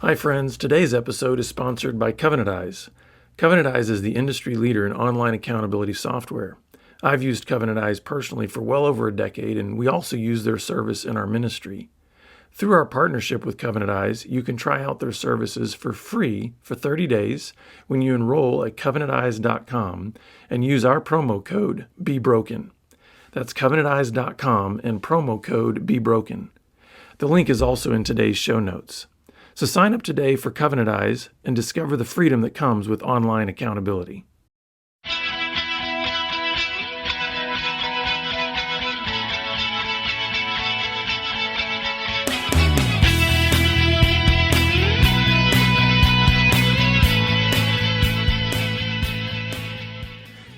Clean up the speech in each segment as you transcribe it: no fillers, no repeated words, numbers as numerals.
Hi, friends. Today's episode is sponsored by Covenant Eyes. Covenant Eyes is the industry leader in online accountability software. I've used Covenant Eyes personally for well over a decade, and we also use their service in our ministry. Through our partnership with Covenant Eyes, you can try out their services for free for 30 days when you enroll at covenanteyes.com and use our promo code BEBROKEN. That's covenanteyes.com and promo code BEBROKEN. The link is also in today's show notes. So sign up today for Covenant Eyes and discover the freedom that comes with online accountability.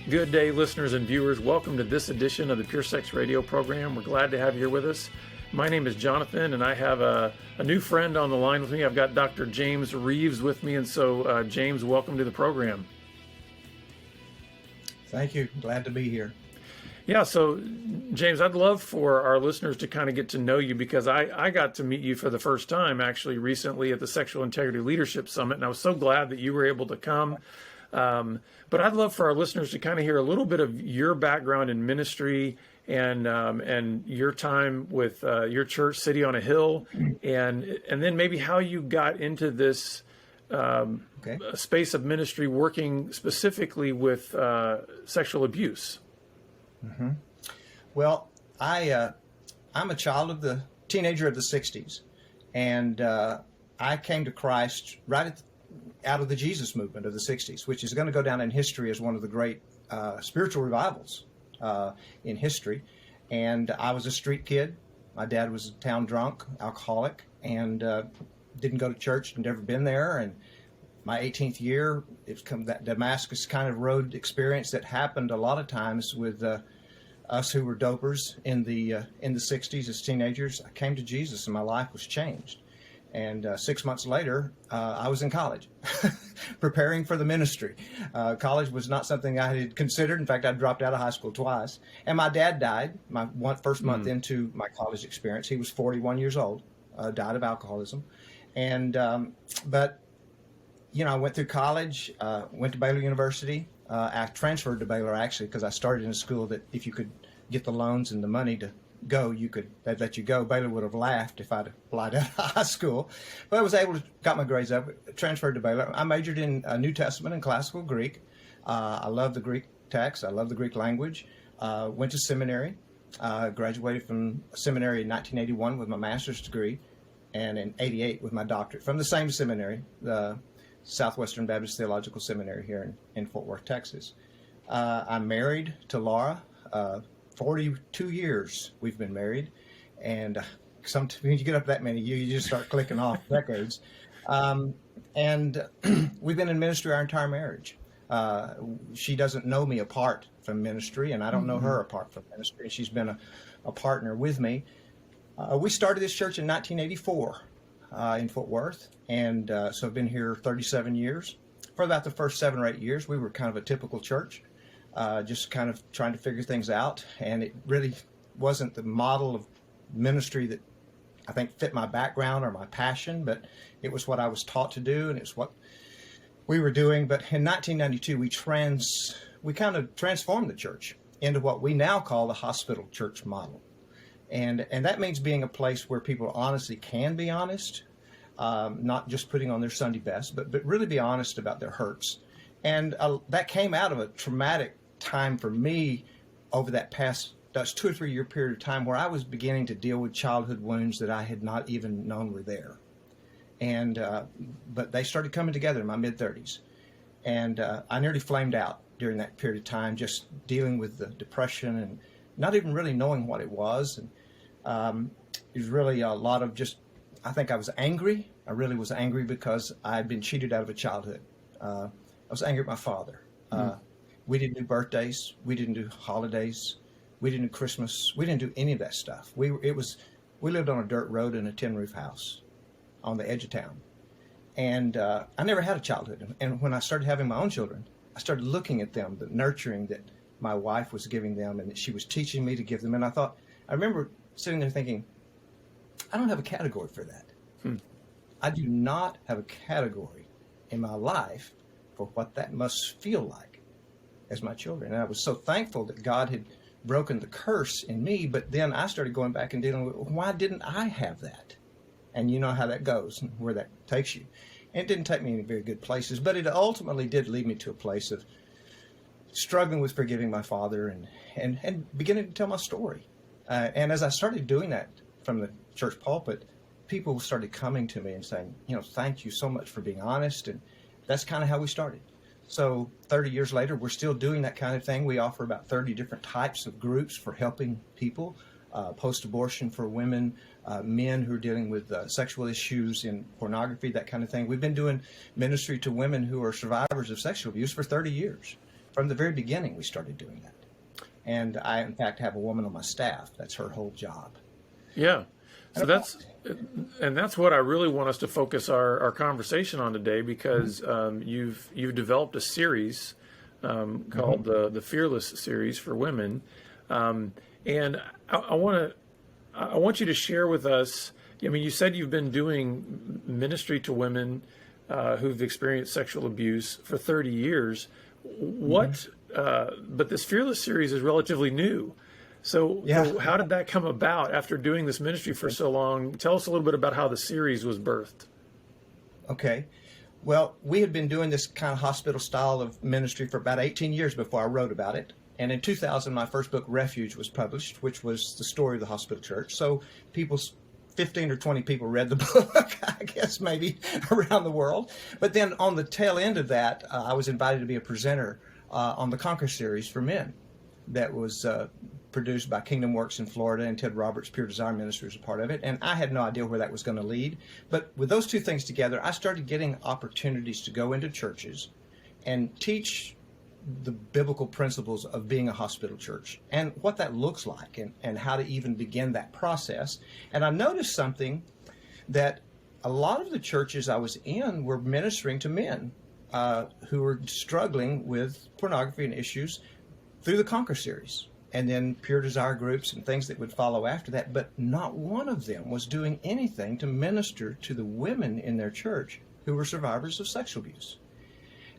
Good day, listeners and viewers. Welcome to this edition of the Pure Sex Radio program. We're glad to have you here with us. My name is Jonathan, and I have a new friend on the line with me. I've got Dr. James Reeves with me, and so James, welcome to the program. Thank you. Glad to be here. Yeah, so James, I'd love for our listeners to kind of get to know you because I got to meet you for the first time actually recently at the Sexual Integrity Leadership Summit, and I was so glad that you were able to come. But I'd love for our listeners to kind of hear a little bit of your background in ministry and your time with your church, City on a Hill, and then maybe how you got into this space of ministry, working specifically with sexual abuse. Mm-hmm. Well, I'm a child of the teenager of the '60s, and I came to Christ out of the Jesus movement of the '60s, which is going to go down in history as one of the great spiritual revivals in history. And I was a street kid. My dad was a town drunk, alcoholic, and didn't go to church, had never been there. And my 18th year, it's come that Damascus kind of road experience that happened a lot of times with us who were dopers in the '60s as teenagers. I came to Jesus and my life was changed. And 6 months later, I was in college, preparing for the ministry. College was not something I had considered. In fact, I dropped out of high school twice. And my dad died my first month into my college experience. He was 41 years old, died of alcoholism. And but, you know, I went through college, went to Baylor University. I transferred to Baylor, actually, because I started in a school that if you could get the loans and the money to go, they'd let you go. Baylor would have laughed if I'd applied out of high school, but I was able to got my grades up, transferred to Baylor. I majored in New Testament and classical Greek. I love the Greek text. I love the Greek language. Went to seminary, graduated from seminary in 1981 with my master's degree, and in '88 with my doctorate from the same seminary, the Southwestern Baptist Theological Seminary here in Fort Worth, Texas. I'm married to Laura. 42 years we've been married, and sometimes when you get up that many, you just start clicking off decades. And we've been in ministry our entire marriage. She doesn't know me apart from ministry, and I don't know her apart from ministry. She's been a partner with me. We started this church in 1984 in Fort Worth, and so I've been here 37 years. For about the first 7 or 8 years, we were kind of a typical church. Just kind of trying to figure things out. And it really wasn't the model of ministry that I think fit my background or my passion, but it was what I was taught to do, and it's what we were doing. But in 1992, we kind of transformed the church into what we now call the hospital church model. And that means being a place where people honestly can be honest, not just putting on their Sunday best, but really be honest about their hurts. And that came out of a traumatic time for me over that 2 or 3 year period of time where I was beginning to deal with childhood wounds that I had not even known were there. And but they started coming together in my mid-30s. And I nearly flamed out during that period of time, just dealing with the depression and not even really knowing what it was. And it was really a lot of I think I was angry. I really was angry because I had been cheated out of a childhood. I was angry at my father. We didn't do birthdays. We didn't do holidays. We didn't do Christmas. We didn't do any of that stuff. We lived on a dirt road in a tin roof house on the edge of town. And I never had a childhood. And when I started having my own children, I started looking at them, the nurturing that my wife was giving them and that she was teaching me to give them. And I remember sitting there thinking, I don't have a category for that. I do not have a category in my life for what that must feel like as my children. And I was so thankful that God had broken the curse in me, but then I started going back and dealing with, why didn't I have that? And you know how that goes and where that takes you. And it didn't take me any very good places, but it ultimately did lead me to a place of struggling with forgiving my father and beginning to tell my story. And as I started doing that from the church pulpit, people started coming to me and saying, thank you so much for being honest. And that's kind of how we started. So 30 years later, we're still doing that kind of thing. We offer about 30 different types of groups for helping people, post-abortion for women, men who are dealing with sexual issues in pornography, that kind of thing. We've been doing ministry to women who are survivors of sexual abuse for 30 years. From the very beginning, we started doing that. And I, in fact, have a woman on my staff. That's her whole job. Yeah. So that's what I really want us to focus our conversation on today, because you've developed a series called the Fearless series for women, and I want you to share with us. I mean, you said you've been doing ministry to women who've experienced sexual abuse for 30 years. But this Fearless series is relatively new. So how did that come about after doing this ministry for so long? Tell us a little bit about how the series was birthed. Okay. Well, we had been doing this kind of hospital style of ministry for about 18 years before I wrote about it. And in 2000, my first book, Refuge, was published, which was the story of the hospital church. So 15 or 20 people read the book, I guess, maybe around the world. But then on the tail end of that, I was invited to be a presenter on the Conquer series for men that was produced by Kingdom Works in Florida, and Ted Roberts' Pure Desire Ministry was a part of it. And I had no idea where that was going to lead. But with those two things together, I started getting opportunities to go into churches and teach the biblical principles of being a hospital church and what that looks like, and how to even begin that process. And I noticed something, that a lot of the churches I was in were ministering to men who were struggling with pornography and issues through the Conquer series, and then Pure Desire groups and things that would follow after that. But not one of them was doing anything to minister to the women in their church who were survivors of sexual abuse.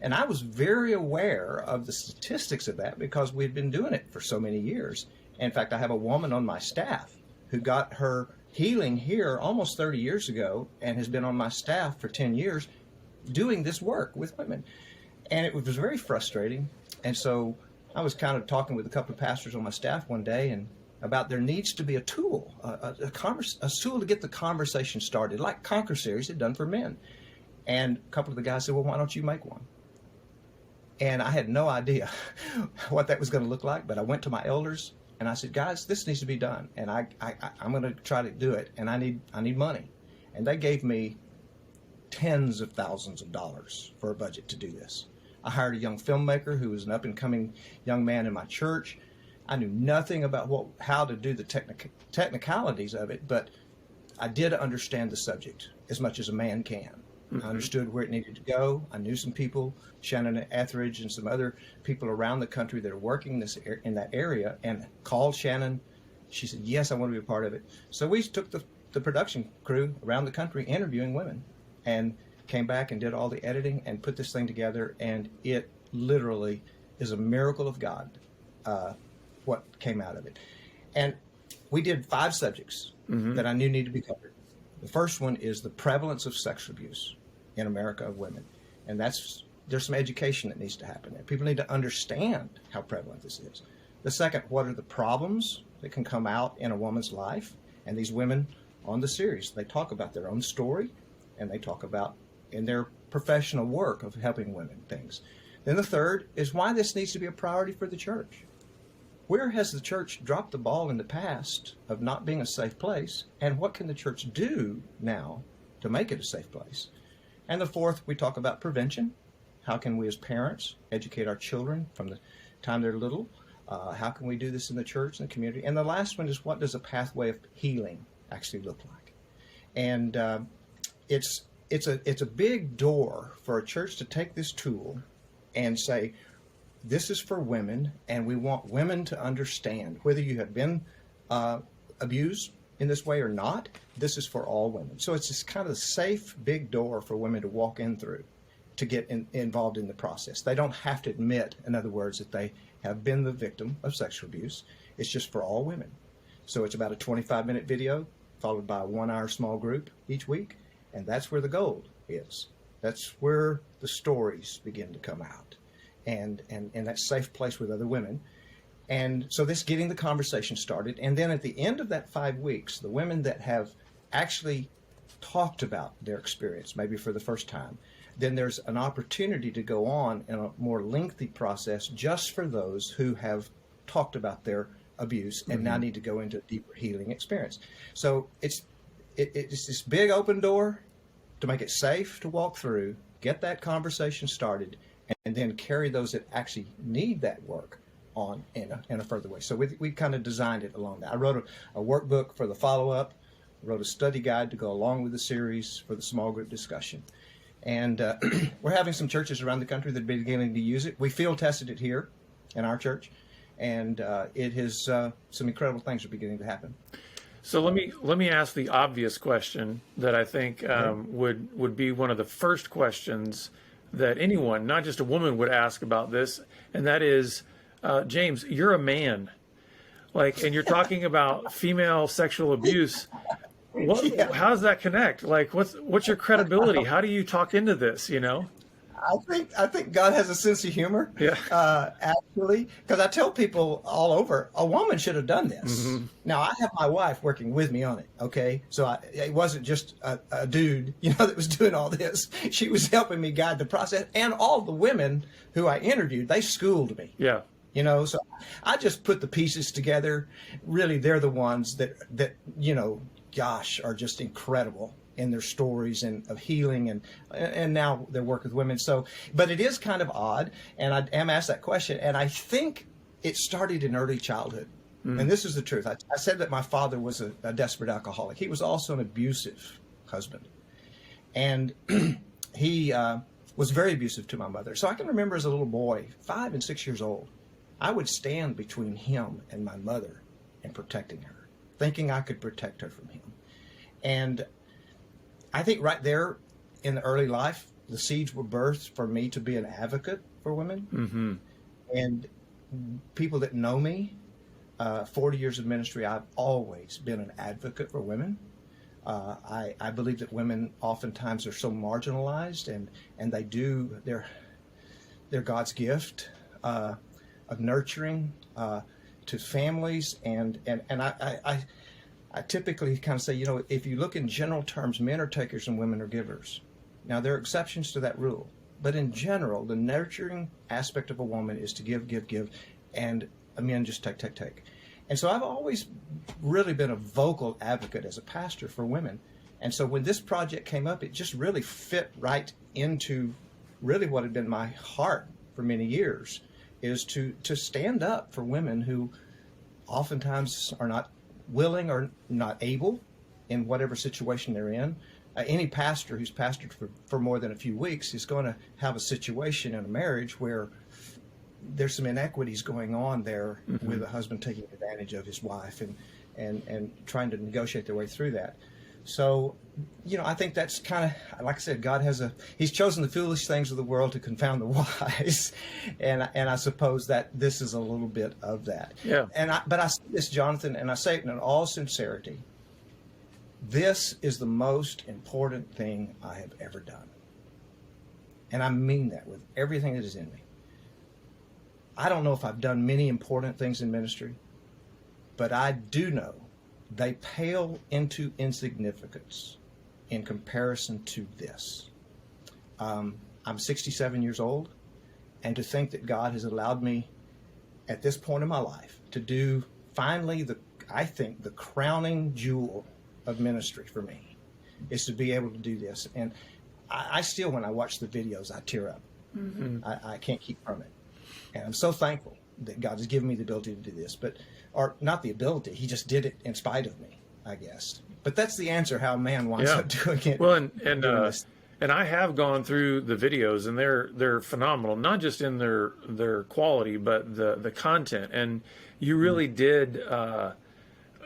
And I was very aware of the statistics of that because we'd been doing it for so many years. In fact, I have a woman on my staff who got her healing here almost 30 years ago and has been on my staff for 10 years doing this work with women. And it was very frustrating. And so I was kind of talking with a couple of pastors on my staff one day and about there needs to be a tool, a tool to get the conversation started, like Conquer series had done for men. And a couple of the guys said, well, why don't you make one? And I had no idea what that was going to look like, but I went to my elders and I said, guys, this needs to be done, and I'm going to try to do it, and I need money. And they gave me tens of thousands of dollars for a budget to do this. I hired a young filmmaker who was an up-and-coming young man in my church. I knew nothing about how to do the technicalities of it, but I did understand the subject as much as a man can. I understood where it needed to go. I knew some people, Shannon Etheridge and some other people around the country that are working in that area, and called Shannon. She said, yes, I want to be a part of it. So we took the production crew around the country interviewing women and came back and did all the editing and put this thing together, and it literally is a miracle of God, what came out of it. And we did 5 subjects that I knew needed to be covered. The first one is the prevalence of sexual abuse in America of women. And there's some education that needs to happen there. People need to understand how prevalent this is. The second, what are the problems that can come out in a woman's life? And these women on the series, they talk about their own story, and they talk about in their professional work of helping women things. Then the third is why this needs to be a priority for the church. Where has the church dropped the ball in the past of not being a safe place, and what can the church do now to make it a safe place? And the fourth, we talk about prevention. How can we as parents educate our children from the time they're little? How can we do this in the church and the community? And the last one is, what does a pathway of healing actually look like? And it's a big door for a church to take this tool and say, this is for women, and we want women to understand, whether you have been abused in this way or not. This is for all women. So it's this kind of safe, big door for women to walk in through to get involved in the process. They don't have to admit, in other words, that they have been the victim of sexual abuse. It's just for all women. So it's about a 25-minute video followed by a 1-hour small group each week. And that's where the gold is. That's where the stories begin to come out. And that safe place with other women. And so this getting the conversation started. And then at the end of that 5 weeks, the women that have actually talked about their experience, maybe for the first time, then there's an opportunity to go on in a more lengthy process just for those who have talked about their abuse and now need to go into a deeper healing experience. So it's this big open door to make it safe to walk through, get that conversation started, and then carry those that actually need that work on in a further way. So we kind of designed it along that. I wrote a workbook for the follow-up, wrote a study guide to go along with the series for the small group discussion. And we're having some churches around the country that are beginning to use it. We field tested it here in our church, and it has some incredible things are beginning to happen. So let me ask the obvious question that I think would be one of the first questions that anyone, not just a woman, would ask about this, and that is, James, you're a man, and you're talking about female sexual abuse. How does that connect? What's your credibility? How do you talk into this? I think God has a sense of humor. Yeah. Actually, because I tell people all over, a woman should have done this. Now I have my wife working with me on it. Okay, so it wasn't just a dude, that was doing all this. She was helping me guide the process, and all the women who I interviewed, they schooled me. Yeah. So I just put the pieces together. Really, they're the ones that gosh, are just incredible in their stories and of healing and now their work with women. So, but it is kind of odd, and I am asked that question, and I think it started in early childhood. And this is the truth. I said that my father was a desperate alcoholic. He was also an abusive husband, and he was very abusive to my mother. So I can remember as a little boy, 5 and 6 years old, I would stand between him and my mother and protecting her, thinking I could protect her from him. And I think right there in the early life, the seeds were birthed for me to be an advocate for women. And people that know me, 40 years of ministry, I've always been an advocate for women. I believe that women oftentimes are so marginalized, and they're God's gift of nurturing to families, and I typically kind of say, if you look in general terms, men are takers and women are givers. Now, there are exceptions to that rule. But in general, the nurturing aspect of a woman is to give, and men just take. And so I've always really been a vocal advocate as a pastor for women. And so when this project came up, it just really fit right into really what had been my heart for many years, is to stand up for women who oftentimes are not willing or not able in whatever situation they're in. Any pastor who's pastored for more than a few weeks is going to have a situation in a marriage where there's some inequities going on there with a husband taking advantage of his wife and trying to negotiate their way through that. So, I think that's kind of, like I said, God He's chosen the foolish things of the world to confound the wise. And I suppose that this is a little bit of that. Yeah. But I say this, Jonathan, and I say it in all sincerity. This is the most important thing I have ever done. And I mean that with everything that is in me. I don't know if I've done many important things in ministry, but I do know they pale into insignificance in comparison to this. I'm 67 years old, and to think that God has allowed me at this point in my life to do finally I think the crowning jewel of ministry for me is to be able to do this. And I still, when I watch the videos, I tear up. I can't keep from it. And I'm so thankful that God has given me the ability to do this, or not the ability, he just did it in spite of me, I guess. But that's the answer, how a man winds up doing it. Well, and I have gone through the videos, and they're phenomenal, not just in their quality, but the content. And you really did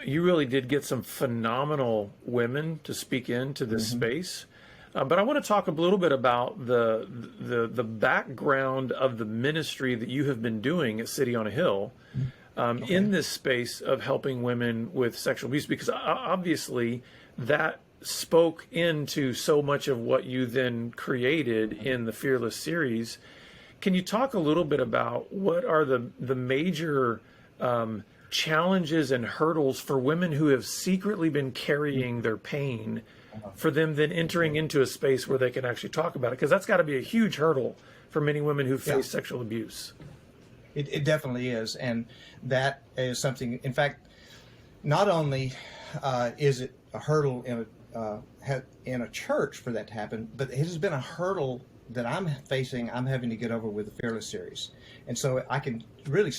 You really did get some phenomenal women to speak into this space. But I want to talk a little bit about the background of the ministry that you have been doing at City on a Hill in this space of helping women with sexual abuse, because obviously that spoke into so much of what you then created in the Fearless series. Can you talk a little bit about what are the major challenges and hurdles for women who have secretly been carrying their pain, for them then entering into a space where they can actually talk about it? Because that's got to be a huge hurdle for many women who face sexual abuse. It definitely is. And that is something, in fact, not only is it a hurdle in a church for that to happen, but it has been a hurdle that I'm having to get over with the Fearless series. And so I can really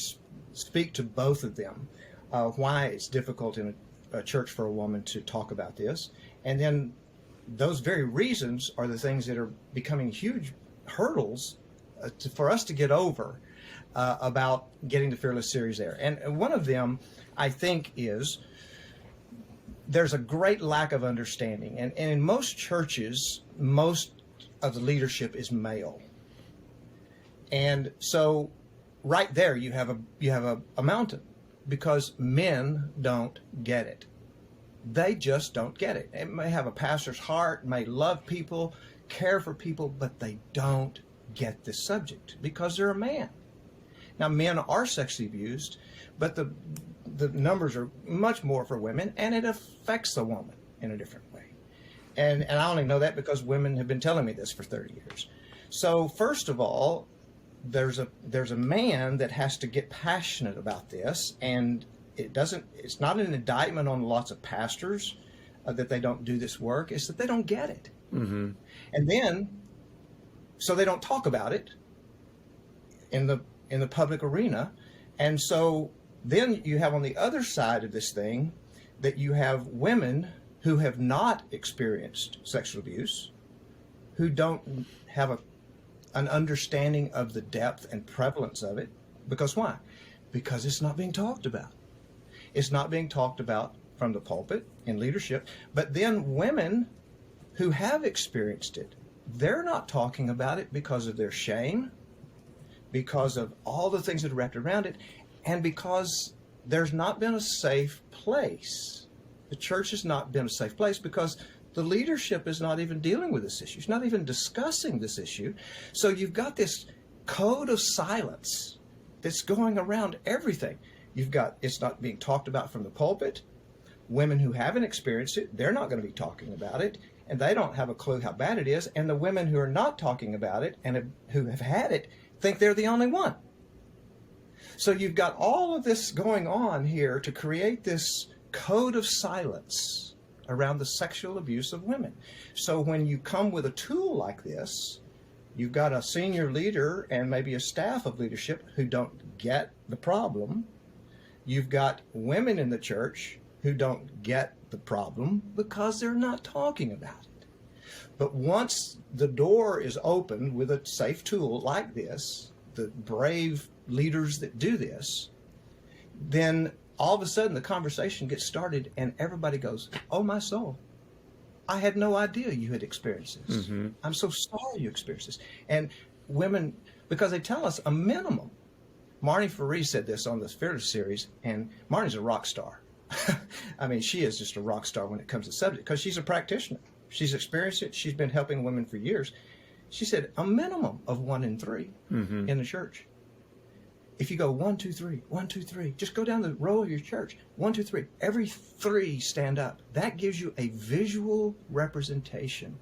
speak to both of them, why it's difficult in a church for a woman to talk about this. And then those very reasons are the things that are becoming huge hurdles for us to get over about getting the Fearless series there. And one of them, I think, is there's a great lack of understanding. And in most churches, most of the leadership is male. And so right there you have a mountain, because men don't get it. They just don't get it. It may have a pastor's heart, may love people, care for people, but they don't get this subject because they're a man. Now, men are sexually abused, but the numbers are much more for women, and it affects the woman in a different way. And I only know that because women have been telling me this for 30 years. So first of all, there's a man that has to get passionate about this, and it's not an indictment on lots of pastors that they don't do this work. It's that they don't get it. Mm-hmm. And then, so they don't talk about it in the public arena. And so then you have on the other side of this thing that you have women who have not experienced sexual abuse, who don't have an understanding of the depth and prevalence of it. Because why? Because it's not being talked about. It's not being talked about from the pulpit in leadership. But then women who have experienced it, they're not talking about it because of their shame, because of all the things that are wrapped around it, and because there's not been a safe place. The church has not been a safe place because the leadership is not even dealing with this issue. It's not even discussing this issue. So you've got this code of silence that's going around everything. You've got, it's not being talked about from the pulpit. Women who haven't experienced it, they're not going to be talking about it, and they don't have a clue how bad it is. And the women who are not talking about it and who have had it think they're the only one. So you've got all of this going on here to create this code of silence around the sexual abuse of women. So when you come with a tool like this, you've got a senior leader and maybe a staff of leadership who don't get the problem. You've got women in the church who don't get the problem because they're not talking about it. But once the door is opened with a safe tool like this, the brave leaders that do this, then all of a sudden the conversation gets started and everybody goes, "Oh, my soul, I had no idea you had experienced this. Mm-hmm. I'm so sorry you experienced this." And women, because they tell us a minimum. Marnie Ferree said this on the Fearless series, and Marnie's a rock star. I mean, she is just a rock star when it comes to subject because she's a practitioner. She's experienced it. She's been helping women for years. She said a minimum of 1 in 3 mm-hmm. in the church. If you go 1, 2, 3, 1, 2, 3, just go down the row of your church. 1, 2, 3. Every 3 stand up. That gives you a visual representation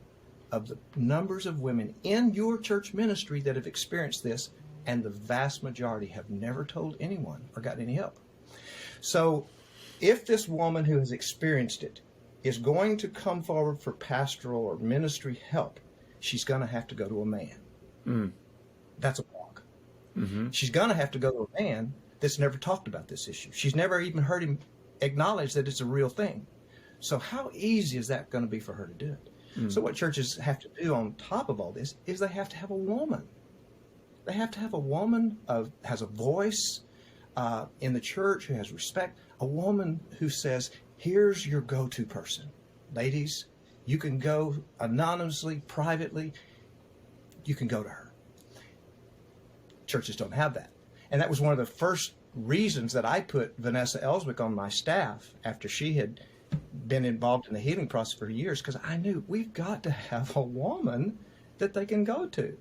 of the numbers of women in your church ministry that have experienced this, and the vast majority have never told anyone or gotten any help. So if this woman who has experienced it is going to come forward for pastoral or ministry help, she's going to have to go to a man. Mm. That's a walk. Mm-hmm. She's going to have to go to a man that's never talked about this issue. She's never even heard him acknowledge that it's a real thing. So how easy is that going to be for her to do it? Mm. So what churches have to do on top of all this is they have to have a woman. They have to have a woman has a voice, in the church who has respect, a woman who says, here's your go-to person. Ladies, you can go anonymously, privately, you can go to her. Churches don't have that. And that was one of the first reasons that I put Vanessa Ellswick on my staff after she had been involved in the healing process for years, because I knew we've got to have a woman that they can go to.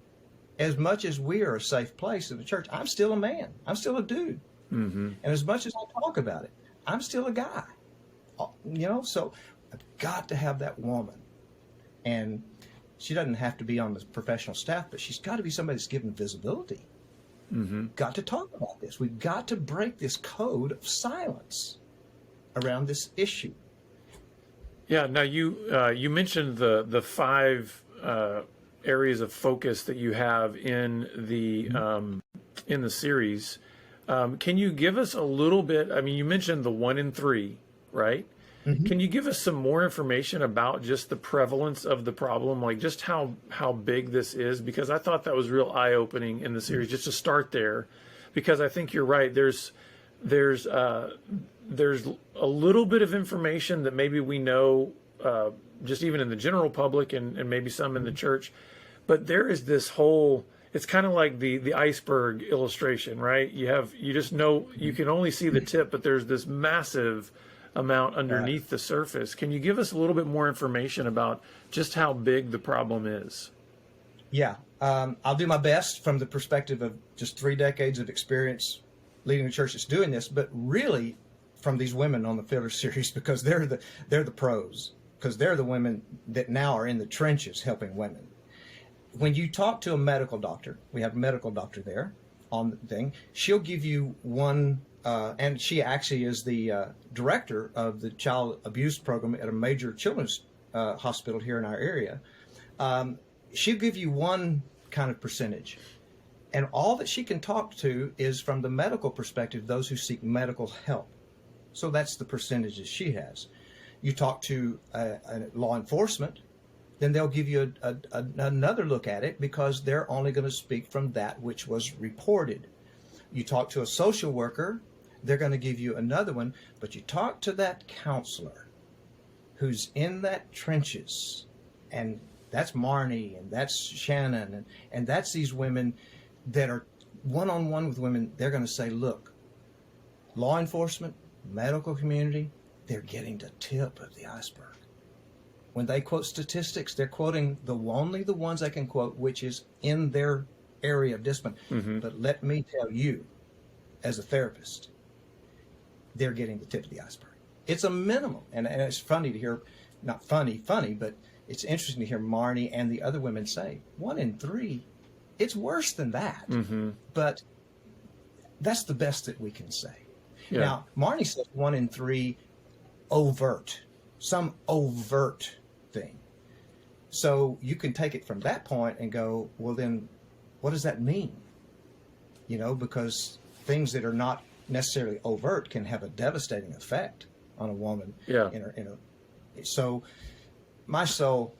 As much as we are a safe place in the church, I'm still a man. I'm still a dude. Mm-hmm. And as much as I talk about it, I'm still a guy. So I've got to have that woman. And she doesn't have to be on the professional staff, but she's got to be somebody that's given visibility. Mm-hmm. Got to talk about this. We've got to break this code of silence around this issue. Yeah. Now you mentioned the five areas of focus that you have in the series. Can you give us a little bit? I mean, you mentioned the 1 in 3, right? Mm-hmm. Can you give us some more information about just the prevalence of the problem, like just how big this is? Because I thought that was real eye-opening in the series, just to start there, because I think you're right. There's a little bit of information that maybe we know, just even in the general public and maybe some in the church, but there is this whole. It's kind of like the iceberg illustration, right? You just know you can only see the tip, but there's this massive amount underneath the surface. Can you give us a little bit more information about just how big the problem is? Yeah, I'll do my best from the perspective of just 3 decades of experience leading the church that's doing this, but really from these women on the Fielder series, because they're the pros, because they're the women that now are in the trenches helping women. When you talk to a medical doctor, we have a medical doctor there on the thing, she'll give you one, and she actually is the director of the child abuse program at a major children's hospital here in our area. She'll give you one kind of percentage. And all that she can talk to is from the medical perspective, those who seek medical help. So that's the percentages she has. You talk to law enforcement, then they'll give you another look at it, because they're only going to speak from that which was reported. You talk to a social worker, they're going to give you another one, but you talk to that counselor who's in that trenches, and that's Marnie, and that's Shannon, and that's these women that are one-on-one with women. They're going to say, look, law enforcement, medical community, they're getting the tip of the iceberg. When they quote statistics, they're quoting only the ones they can quote, which is in their area of discipline. Mm-hmm. But let me tell you, as a therapist, they're getting the tip of the iceberg. It's a minimum. And it's funny to hear, not funny, but it's interesting to hear Marnie and the other women say, 1 in 3, it's worse than that. Mm-hmm. But that's the best that we can say. Yeah. Now, Marnie says 1 in 3 overt, some overt thing. So you can take it from that point and go, well, then what does that mean? Because things that are not necessarily overt can have a devastating effect on a woman. Yeah. So my soul,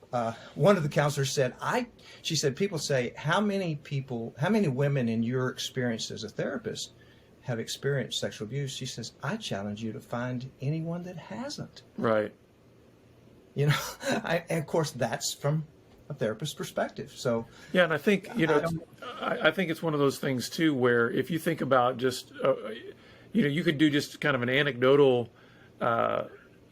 one of the counselors said, she said, people say, how many women in your experience as a therapist have experienced sexual abuse? She says, I challenge you to find anyone that hasn't. Right. And of course, that's from a therapist's perspective. So yeah, and I think I think it's one of those things too, where if you think about just you could do just kind of an anecdotal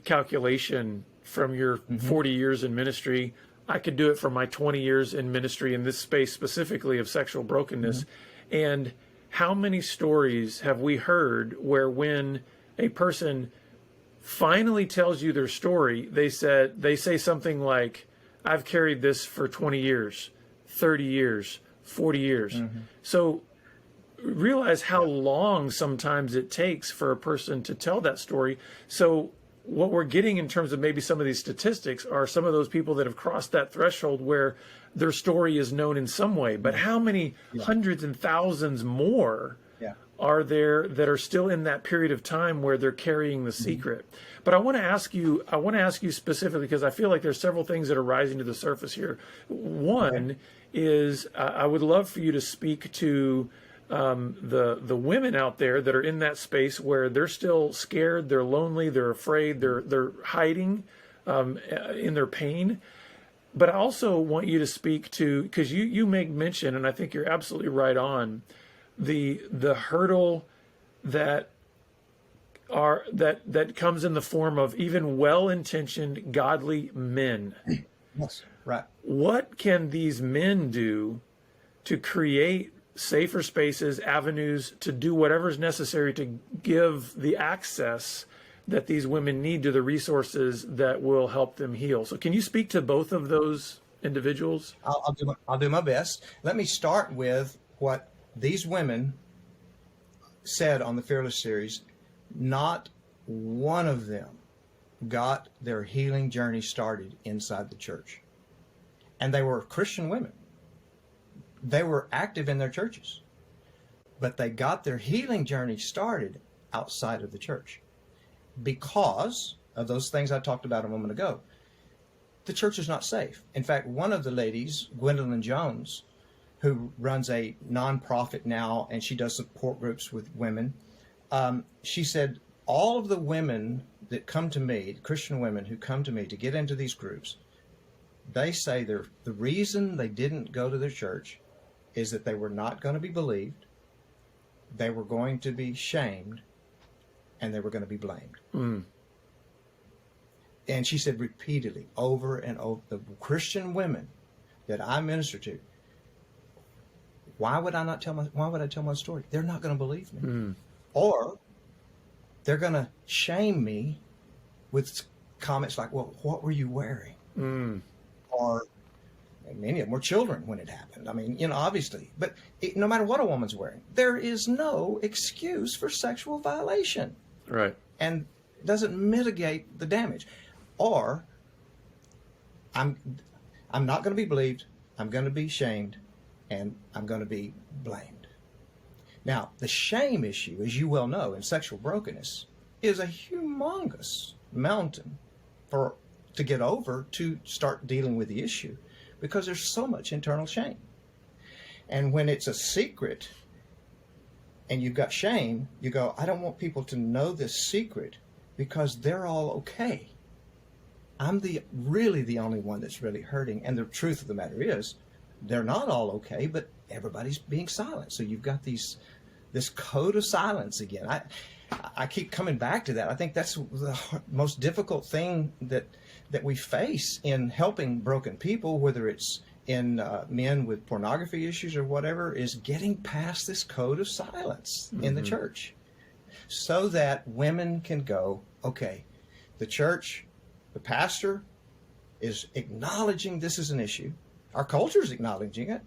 calculation from your 40 years in ministry. I could do it from my 20 years in ministry in this space specifically of sexual brokenness, and how many stories have we heard where when a person finally tells you their story, they say something like, I've carried this for 20 years, 30 years, 40 years. Mm-hmm. So realize how long sometimes it takes for a person to tell that story. So what we're getting in terms of maybe some of these statistics are some of those people that have crossed that threshold where their story is known in some way. But how many hundreds and thousands more are there that are still in that period of time where they're carrying the secret? But I want to ask you specifically, because I feel like there's several things that are rising to the surface here. One is I would love for you to speak to the women out there that are in that space where they're still scared, they're lonely, they're afraid, they're hiding in their pain. But I also want you to speak to, because you make mention, and I think you're absolutely right on, the hurdle that that comes in the form of even well-intentioned godly men. Yes, right. What can these men do to create safer spaces, avenues, to do whatever's necessary to give the access that these women need to the resources that will help them heal? So can you speak to both of those individuals? I'll do my best. Let me start with what these women said on the Fearless series. Not one of them got their healing journey started inside the church. And they were Christian women. They were active in their churches. But they got their healing journey started outside of the church because of those things I talked about a moment ago. The church is not safe. In fact, one of the ladies, Gwendolyn Jones, who runs a nonprofit now, and she does support groups with women, she said, all of the women that come to me, Christian women who come to me to get into these groups, they say the reason they didn't go to their church is that they were not going to be believed, they were going to be shamed, and they were going to be blamed. Mm. And she said repeatedly, over and over, the Christian women that I minister to, why would I tell my story? They're not going to believe me. Mm. Or they're going to shame me with comments like, well, what were you wearing? Mm. Or many of them were children when it happened. I mean, obviously. But no matter what a woman's wearing, there is no excuse for sexual violation. Right. And it doesn't mitigate the damage. Or I'm not going to be believed, I'm going to be shamed, and I'm going to be blamed. Now, the shame issue, as you well know, in sexual brokenness, is a humongous mountain to get over to start dealing with the issue, because there's so much internal shame. And when it's a secret and you've got shame, you go, I don't want people to know this secret because they're all okay. I'm really the only one that's really hurting. And the truth of the matter is, they're not all okay, but everybody's being silent. So you've got this code of silence again. I keep coming back to that. I think that's the most difficult thing that we face in helping broken people, whether it's in men with pornography issues or whatever, is getting past this code of silence in the church so that women can go, okay, the church, the pastor is acknowledging this is an issue. Our culture is acknowledging it.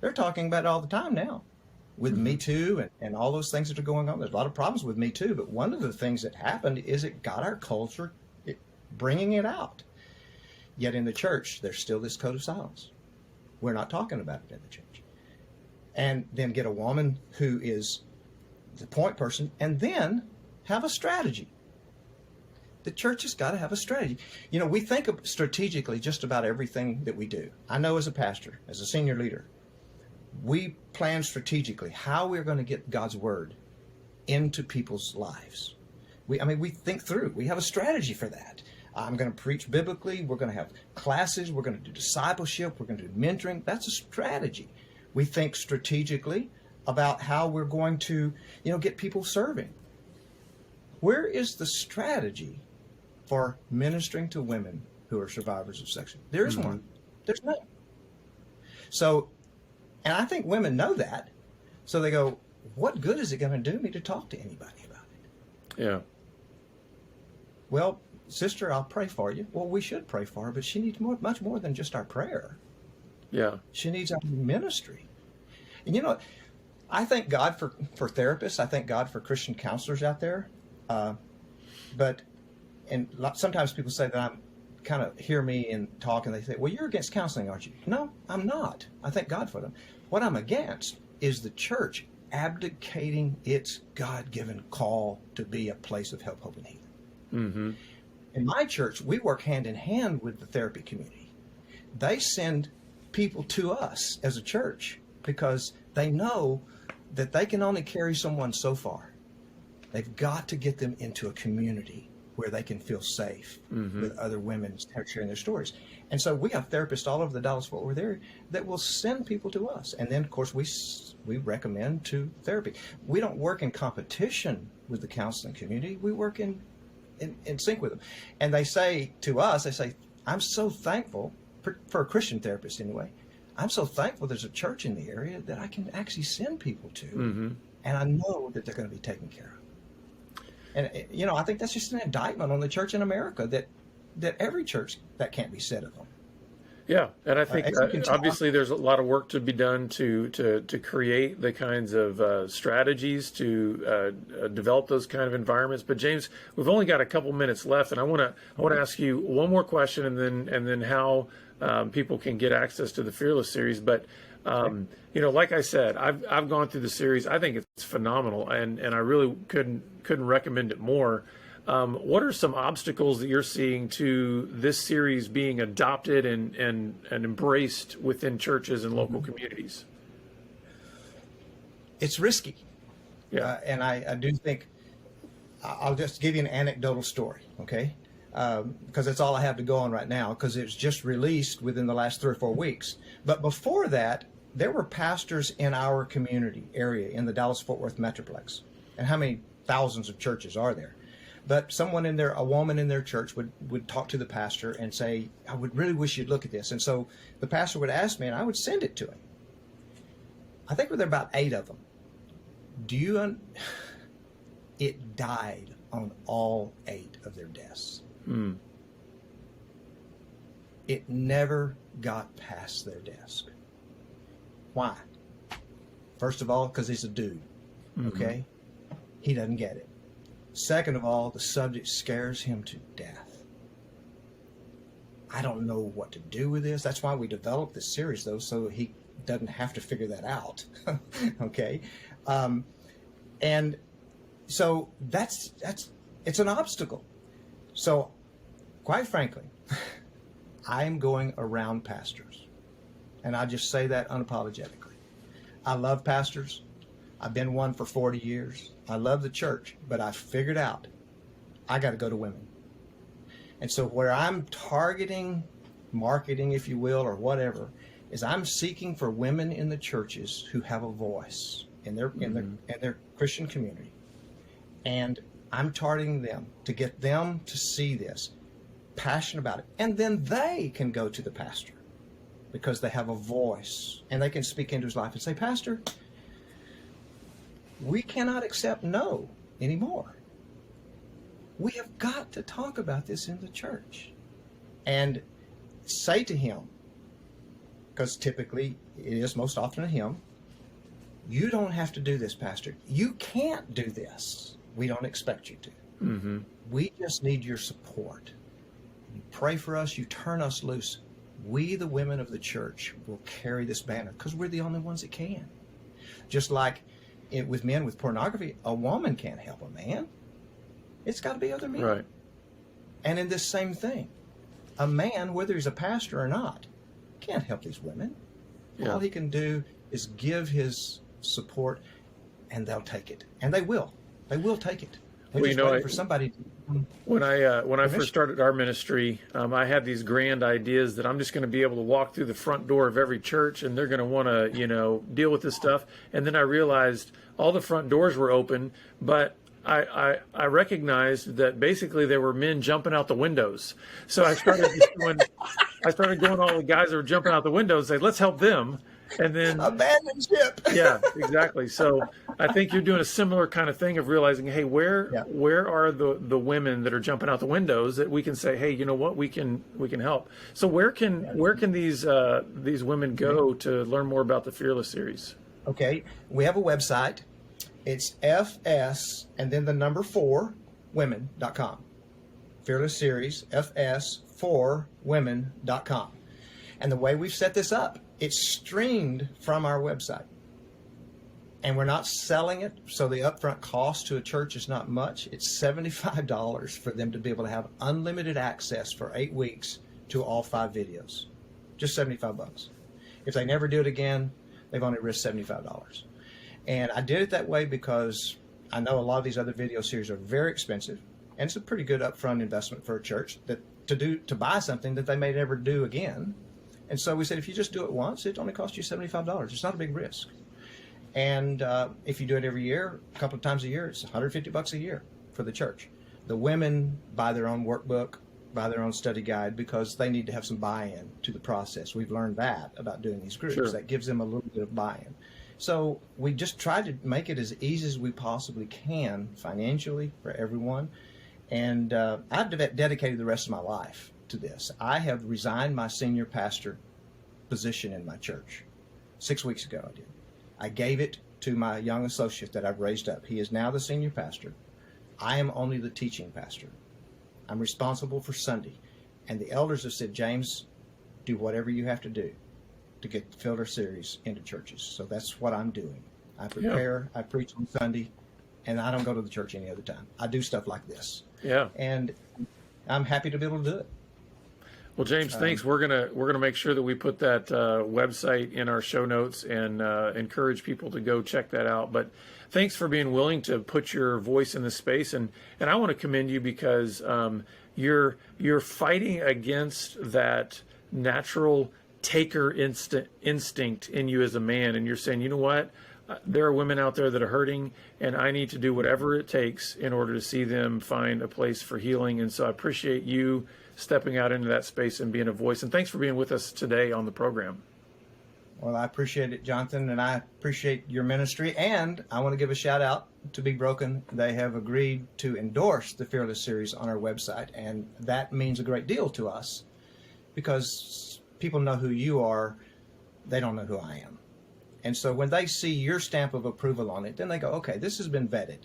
They're talking about it all the time now with Me Too and all those things that are going on. There's a lot of problems with Me Too, but one of the things that happened is it got our culture bringing it out. Yet in the church, there's still this code of silence. We're not talking about it in the church. And then get a woman who is the point person and then have a strategy. The church has got to have a strategy. We think of strategically just about everything that we do. I know as a pastor, as a senior leader, we plan strategically how we're going to get God's word into people's lives. We think through. We have a strategy for that. I'm going to preach biblically. We're going to have classes. We're going to do discipleship. We're going to do mentoring. That's a strategy. We think strategically about how we're going to, get people serving. Where is the strategy for ministering to women who are survivors of sexual? There is one. There's none. So, and I think women know that. So they go, what good is it going to do me to talk to anybody about it? Yeah. Well, sister, I'll pray for you. Well, we should pray for her, but she needs much more than just our prayer. Yeah. She needs our ministry. And I thank God for therapists. I thank God for Christian counselors out there. But sometimes people say that I'm kind of hear me and talk and they say, well, you're against counseling, aren't you? No, I'm not. I thank God for them. What I'm against is the church abdicating its God-given call to be a place of help, hope, and healing. Mm-hmm. In my church, we work hand in hand with the therapy community. They send people to us as a church because they know that they can only carry someone so far. They've got to get them into a community where they can feel safe with other women sharing their stories. And so we have therapists all over the Dallas-Fort Worth area that will send people to us. And then, of course, we recommend to therapy. We don't work in competition with the counseling community. We work in sync with them. And they say to us, I'm so thankful, for a Christian therapist anyway, I'm so thankful there's a church in the area that I can actually send people to. And I know that they're going to be taken care of. And, I think that's just an indictment on the church in America that every church, that can't be said of them. Yeah, and I think obviously there's a lot of work to be done to create the kinds of strategies to develop those kind of environments. But James, we've only got a couple minutes left, and I want to ask you one more question, and then how people can get access to the Fearless series. But like I said, I've gone through the series. I think it's phenomenal, and I really couldn't recommend it more. What are some obstacles that you're seeing to this series being adopted and embraced within churches and local communities? It's risky. Yeah. And I do think, I'll just give you an anecdotal story, okay? Because that's all I have to go on right now, because it was just released within the last 3 or 4 weeks. But before that, there were pastors in our community area in the Dallas-Fort Worth Metroplex. And how many thousands of churches are there? But someone in there, a woman in their church would talk to the pastor and say, I would really wish you'd look at this. And so the pastor would ask me, and I would send it to him. I think there were about 8 of them. It died on all 8 of their desks. It never got past their desk. Why? First of all, because he's a dude, okay? He doesn't get it. Second of all, the subject scares him to death. I don't know what to do with this. That's why we developed this series, though, so he doesn't have to figure that out, okay? And so it's an obstacle. So, quite frankly, I'm going around pastors, and I just say that unapologetically. I love pastors. I've been one for 40 years. I love the church, but I figured out I got to go to women. And so where I'm targeting marketing, if you will, or whatever, is I'm seeking for women in the churches who have a voice in their Christian community. And I'm targeting them to get them to see this, passionate about it. And then they can go to the pastor because they have a voice and they can speak into his life and say, Pastor, we cannot accept no anymore. We have got to talk about this in the church. And say to him, because typically it is most often a him, you don't have to do this, Pastor. You can't do this. We don't expect you to. We just need your support. You pray for us. You turn us loose. We, the women of the church, will carry this banner because we're the only ones that can. Just like with men with pornography, a woman can't help a man. It's got to be other men. Right. And in this same thing, a man, whether he's a pastor or not, can't help these women. Yeah. All he can do is give his support, and they'll take it. And they will. They will take it. They're just waiting for somebody to... When I first started our ministry, I had these grand ideas that I'm just going to be able to walk through the front door of every church, and they're going to want to, deal with this stuff. And then I realized all the front doors were open, but I recognized that basically there were men jumping out the windows. So I started going all the guys that were jumping out the windows, and say, let's help them. And then abandon ship. Yeah, exactly. So I think you're doing a similar kind of thing of realizing, hey, where are the women that are jumping out the windows that we can say, hey, you know what, we can help. So where can these women go to learn more about the Fearless series? Okay, we have a website. It's FS and then the number 4 women.com. Fearless series FS4women.com. And the way we've set this up, it's streamed from our website. And we're not selling it, so the upfront cost to a church is not much. It's $75 for them to be able to have unlimited access for 8 weeks to all 5 videos. Just $75. If they never do it again, they've only risked $75. And I did it that way because I know a lot of these other video series are very expensive, and it's a pretty good upfront investment for a church to buy something that they may never do again. And so we said, if you just do it once, it only costs you $75. It's not a big risk. And if you do it every year, a couple of times a year, it's $150 a year for the church. The women buy their own workbook, buy their own study guide, because they need to have some buy-in to the process. We've learned that about doing these groups. Sure. That gives them a little bit of buy-in. So we just try to make it as easy as we possibly can financially for everyone. And I've dedicated the rest of my life to this. I have resigned my senior pastor position in my church 6 weeks ago. I did. I gave it to my young associate that I've raised up. He is now the senior pastor. I am only the teaching pastor. I'm responsible for Sunday. And the elders have said, James, do whatever you have to do to get the Fielder series into churches. So that's what I'm doing. I prepare, I preach on Sunday, and I don't go to the church any other time. I do stuff like this. Yeah. And I'm happy to be able to do it. Well, James, thanks. We're gonna make sure that we put that website in our show notes and encourage people to go check that out. But thanks for being willing to put your voice in this space, and I want to commend you because you're fighting against that natural taker instinct in you as a man, and you're saying, you know what? There are women out there that are hurting, and I need to do whatever it takes in order to see them find a place for healing. And so I appreciate you stepping out into that space and being a voice. And thanks for being with us today on the program. Well, I appreciate it, Jonathan, and I appreciate your ministry. And I want to give a shout out to Be Broken. They have agreed to endorse the Fearless series on our website, and that means a great deal to us because people know who you are. They don't know who I am. And so when they see your stamp of approval on it, then they go, okay, this has been vetted.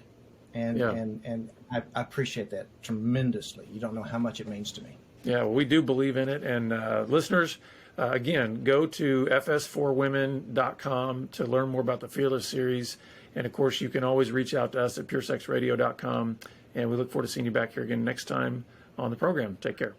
And I appreciate that tremendously. You don't know how much it means to me. Yeah, well, we do believe in it. And listeners, again, go to fs4women.com to learn more about the Fearless series. And, of course, you can always reach out to us at puresexradio.com. And we look forward to seeing you back here again next time on the program. Take care.